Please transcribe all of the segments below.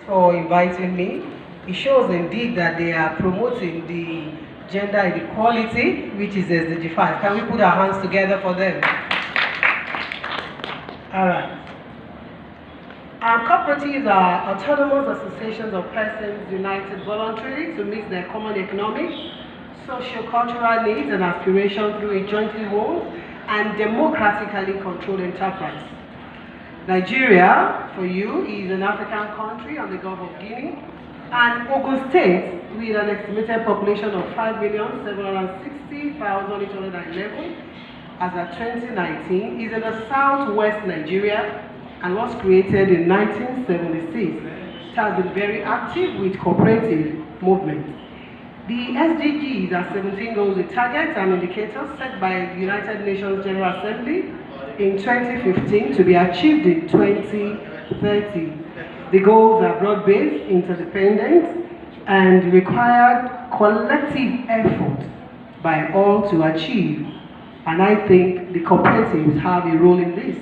for inviting me. It shows indeed that they are promoting the gender equality, which is SDG 5. Can we put our hands together for them? All right. Our cooperatives are autonomous associations of persons united voluntarily to meet their common economic, socio-cultural needs and aspirations through a jointly owned and democratically controlled enterprise. Nigeria, for you, is an African country on the Gulf of Guinea, and Ogun State, with an estimated population of 5,760,811 as of 2019, is in the southwest Nigeria and was created in 1976. It has been very active with cooperative movement. The SDGs are 17 goals with targets and indicators set by the United Nations General Assembly in 2015 to be achieved in 2030. The goals are broad-based, interdependent, and required collective effort by all to achieve. And I think the cooperatives have a role in this.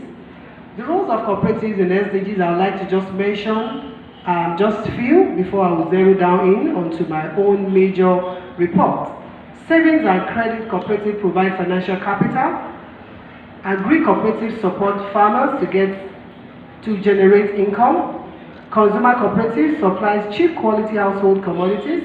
The roles of cooperatives in SDGs, I would like to just mention just a few before I will zero down in onto my own major report. Savings and credit cooperative provide financial capital. Agri cooperatives support farmers to generate income. Consumer cooperatives supplies cheap quality household commodities.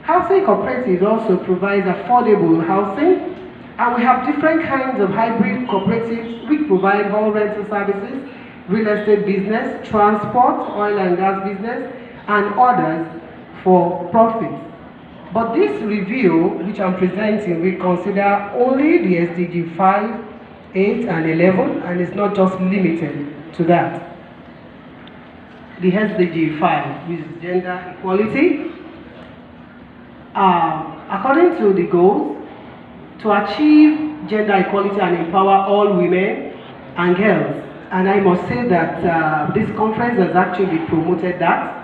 Housing cooperatives also provides affordable housing. And we have different kinds of hybrid cooperatives which provide home rental services, real estate business, transport, oil and gas business, and others for profit. But this review, which I'm presenting, we consider only the SDG 5, 8, and 11, and it's not just limited to that. The SDG 5, which is gender equality, according to the goals, to achieve gender equality and empower all women and girls. And I must say that this conference has actually promoted that.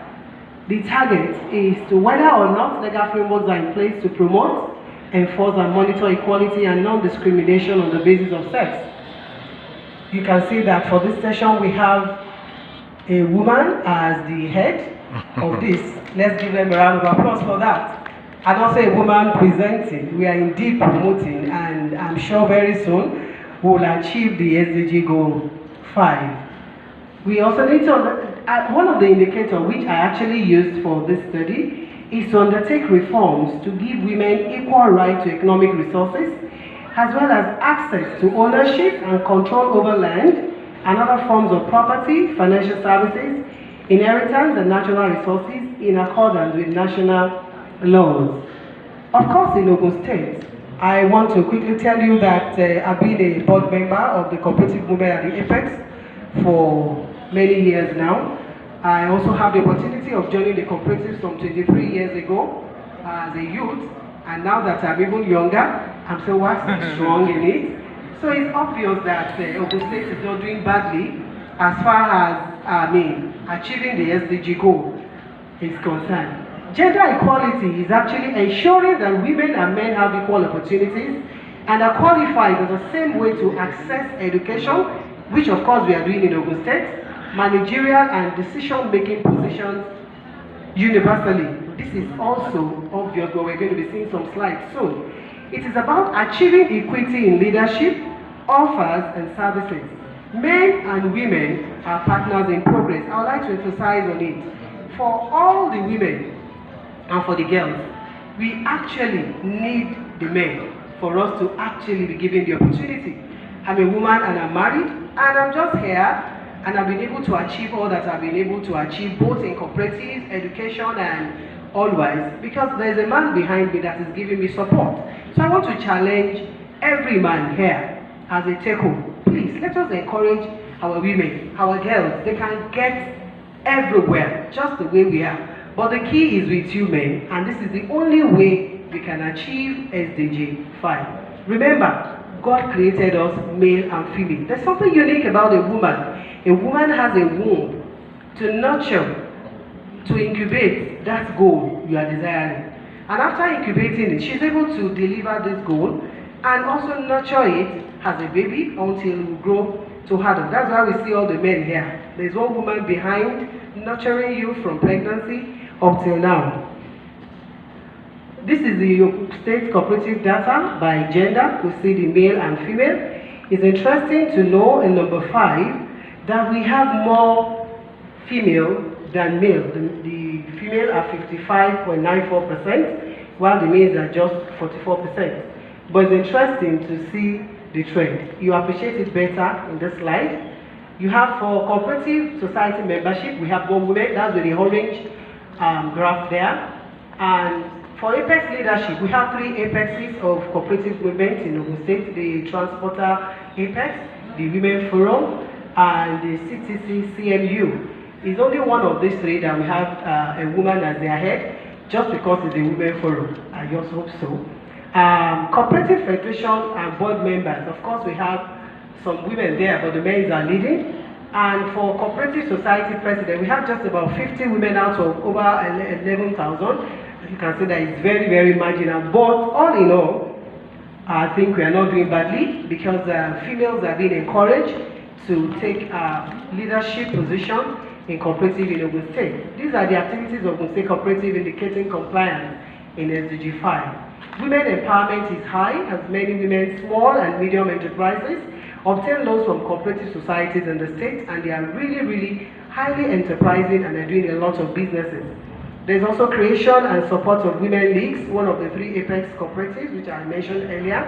The target is to whether or not legal frameworks are in place to promote, enforce and monitor equality and non-discrimination on the basis of sex. You can see that for this session we have a woman as the head of this. Let's give them a round of applause for that. And also a woman presenting. We are indeed promoting, and I'm sure very soon we will achieve the SDG goal 5. We also need to, one of the indicators which I actually used for this study is to undertake reforms to give women equal right to economic resources, as well as access to ownership and control over land and other forms of property, financial services, inheritance and natural resources in accordance with national laws. Of course, in Ogun State, I want to quickly tell you that I've been a board member of the cooperative movement at the Apex for many years now. I also have the opportunity of joining the cooperative some 23 years ago as a youth, and now that I'm even younger, I'm so strong in it. So it's obvious that Ogun State is not doing badly as far as achieving the SDG goal is concerned. Gender equality is actually ensuring that women and men have equal opportunities and are qualified in the same way to access education, which of course we are doing in Ogun State, managerial and decision-making positions universally. This is also obvious, but we're going to be seeing some slides soon. It is about achieving equity in leadership, offers, and services. Men and women are partners in progress. I would like to emphasize on it. For all the women and for the girls, we actually need the men for us to actually be given the opportunity. I'm a woman and I'm married, and I'm just here, and I've been able to achieve all that I've been able to achieve, both in cooperatives, education, and otherwise, because there's a man behind me that is giving me support. So I want to challenge every man here as a take-home. Please, let us encourage our women, our girls. They can get everywhere, just the way we are. But the key is with you men, and this is the only way we can achieve SDG 5. Remember, God created us male and female. There's something unique about a woman. A woman has a womb to nurture, to incubate that goal you are desiring. And after incubating it, she's able to deliver this goal and also nurture it as a baby until it will grow to adult. That's why we see all the men here. There's one woman behind nurturing you from pregnancy up till now. This is the Ogun State cooperative data by gender. We see the male and female. It's interesting to know in number 5 that we have more female than male. The female are 55.94%, while the males are just 44%. But it's interesting to see the trend. You appreciate it better in this slide. You have for cooperative society membership, we have more women. That's with the orange graph there. And for Apex leadership, we have 3 apexes of cooperative movement in Ogun State: the Transporter Apex, the Women Forum, and the CTC CMU. It's only one of these 3 that we have a woman as their head, just because it's the Women Forum. I just hope so. Cooperative Federation and board members, of course, we have some women there, but the men are leading. And for Cooperative Society President, we have just about 50 women out of over 11,000. You can see that it's very, very marginal. But all in all, I think we are not doing badly, because females are being encouraged to take leadership position in cooperative in Ogun State. These are the activities of Ogun State Cooperative indicating compliance in SDG 5. Women empowerment is high, as many women, small and medium enterprises, obtain loans from cooperative societies in the state, and they are really, really highly enterprising and are doing a lot of businesses. There's also creation and support of women leagues, one of the 3 Apex cooperatives, which I mentioned earlier.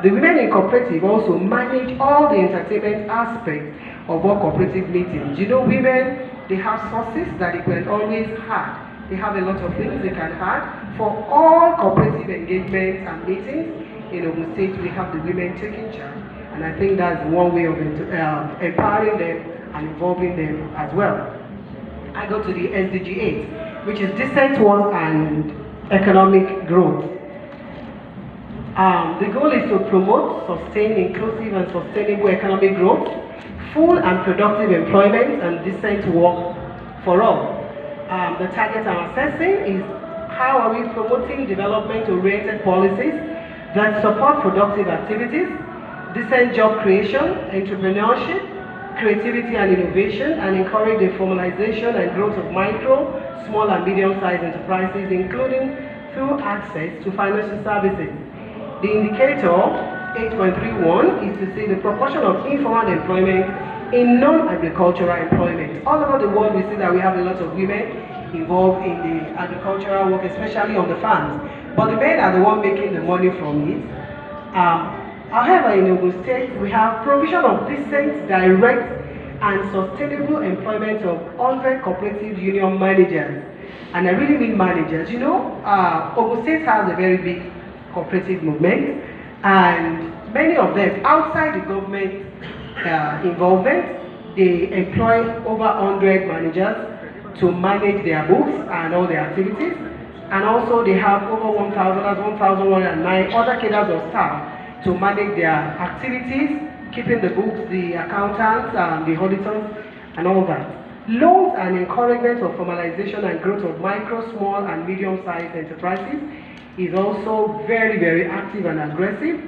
The women in cooperative also manage all the entertainment aspects of our cooperative meetings. You know, women, they have sources that they can always have. They have a lot of things they can have. For all cooperative engagements and meetings in Ogun State, we have the women taking charge. And I think that's one way of empowering them and involving them as well. I go to the SDG 8, which is decent work and economic growth. The goal is to promote, sustain inclusive and sustainable economic growth, full and productive employment, and decent work for all. The target I'm assessing is how are we promoting development-oriented policies that support productive activities, decent job creation, entrepreneurship, creativity and innovation, and encourage the formalization and growth of micro, small and medium-sized enterprises, including through access to financial services. The indicator 8.31 is to see the proportion of informal employment in non-agricultural employment. All over the world, we see that we have a lot of women involved in the agricultural work, especially on the farms. But the men are the ones making the money from it. However, in Ogun State, we have provision of decent, direct, and sustainable employment of 100 cooperative union managers. And I really mean managers. You know, Ogun State has a very big cooperative movement, and many of them, outside the government involvement, they employ over 100 managers to manage their books and all their activities. And also they have over 1,109 other cadres of staff to manage their activities, keeping the books, the accountants, the auditors, and all that. Loans and encouragement of formalization and growth of micro, small, and medium-sized enterprises is also very, very active and aggressive.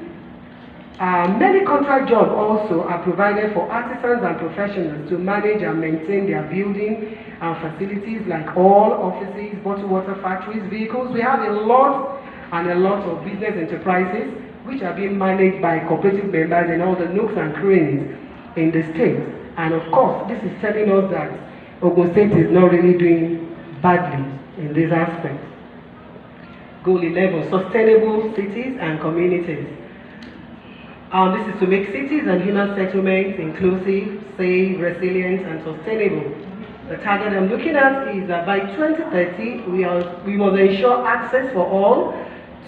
Many contract jobs also are provided for artisans and professionals to manage and maintain their building and facilities like all offices, bottled water factories, vehicles. We have a lot and a lot of business enterprises which are being managed by cooperative members in all the nooks and crannies in the state. And of course, this is telling us that Ogun State is not really doing badly in this aspect. Goal 11, sustainable cities and communities. This is to make cities and human settlements inclusive, safe, resilient, and sustainable. The target I'm looking at is that by 2030, we must ensure access for all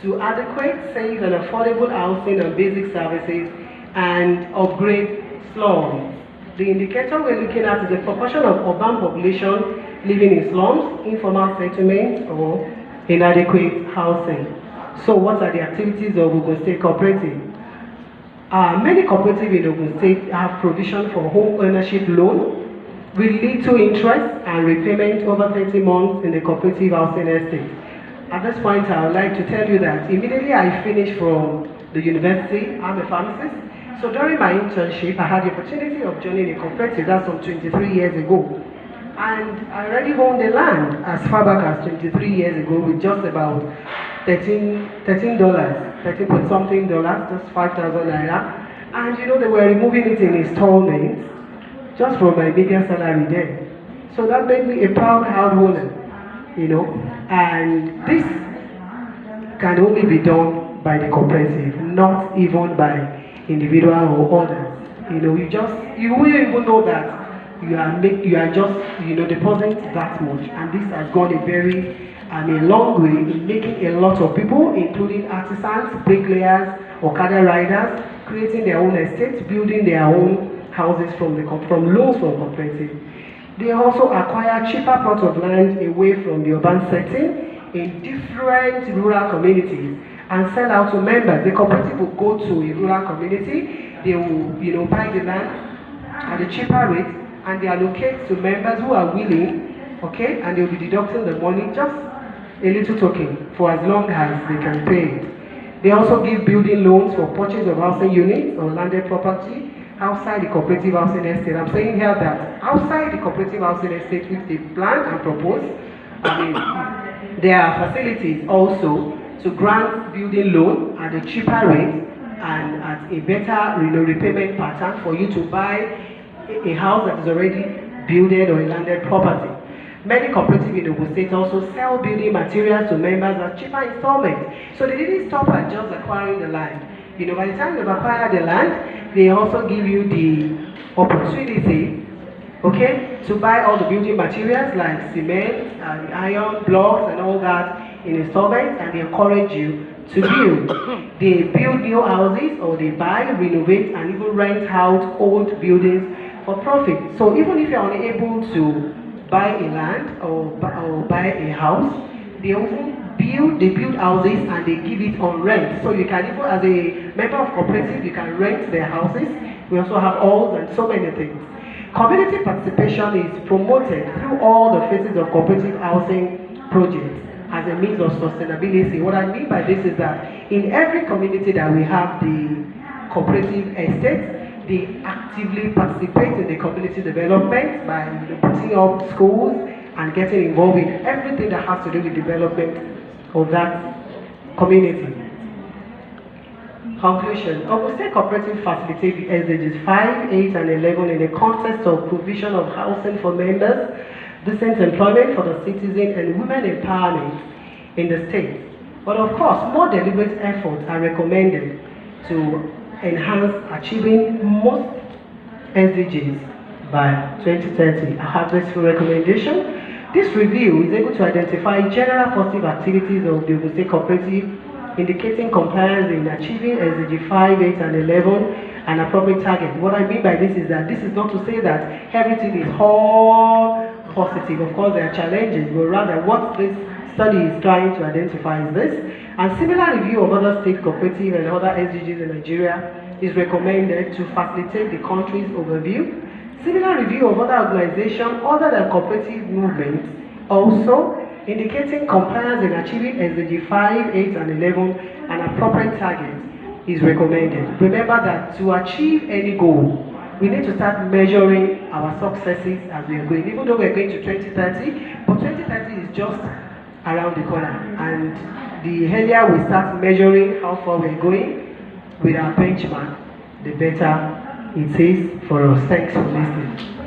to adequate, safe, and affordable housing and basic services, and upgrade slums. The indicator we're looking at is the proportion of urban population living in slums, informal settlements, or inadequate housing. So what are the activities of Ogun State Cooperative? Many cooperatives in Ogun State have provision for home ownership loan with little interest and repayment over 30 months in the cooperative housing estate. At this point, I would like to tell you that immediately I finished from the university, I'm a pharmacist. So during my internship, I had the opportunity of joining a cooperative, that's some 23 years ago. And I already owned the land as far back as 23 years ago with just about $13, 13 point something dollars, just 5,000 naira. And you know, they were removing it in installments just from my media salary then. So that made me a proud householder, you know. And this can only be done by the cooperative, not even by individual or others. You know, you won't even know that you are just depositing that much, and this has gone a long way in making a lot of people, including artisans, bricklayers, Okada riders, creating their own estates, building their own houses from loans from cooperative. They also acquire cheaper plots of land away from the urban setting in different rural communities and sell out to members. The cooperative will go to a rural community, they will buy the land at a cheaper rate, and they allocate to members who are willing, okay, and they will be deducting the money, just a little token, for as long as they can pay it. They also give building loans for purchase of housing units or landed property outside the cooperative housing estate. I'm saying here that outside the cooperative housing estate, which they plan and propose, there are facilities also to grant building loan at a cheaper rate and at a better repayment pattern for you to buy a house that is already builded or a landed property. Many cooperatives in Ogun State also sell building materials to members at cheaper installments. So they didn't stop at just acquiring the land. By the time they've acquired the land, they also give you the opportunity, okay, to buy all the building materials like cement, and iron, blocks, and all that in installments, and they encourage you to build. They build new houses, or they buy, renovate, and even rent out old buildings for profit. So even if you're unable to buy a land or buy a house, they often build houses and they give it on rent. So you can even, as a member of cooperative, you can rent their houses. We also have halls and so many things. Community participation is promoted through all the phases of cooperative housing projects as a means of sustainability. What I mean by this is that in every community that we have the cooperative estate, they actively participate in the community development by putting up schools and getting involved in everything that has to do with development of that community. Conclusion. Ogun State Cooperative facilitates the SDGs 5, 8, and 11 in the context of provision of housing for members, decent employment for the citizen, and women empowerment in the state. But of course, more deliberate efforts are recommended to enhance achieving most SDGs by 2030. I have this recommendation. This review is able to identify general positive activities of the Ogun State Cooperative, indicating compliance in achieving SDG 5, 8, and 11 and appropriate target. What I mean by this is that this is not to say that everything is all positive. Of course, there are challenges, but rather what this study is trying to identify is this. And similar review of other state cooperative and other SDGs in Nigeria is recommended to facilitate the country's overview. Similar review of other organizations other than cooperative movements also indicating compliance in achieving SDG 5, 8, and 11 and appropriate targets is recommended. Remember that to achieve any goal, we need to start measuring our successes as we are going. Even though we're going to 2030, but 2030 is just around the corner. And the earlier we start measuring how far we're going with our benchmark, the better it is for us. Thanks for listening.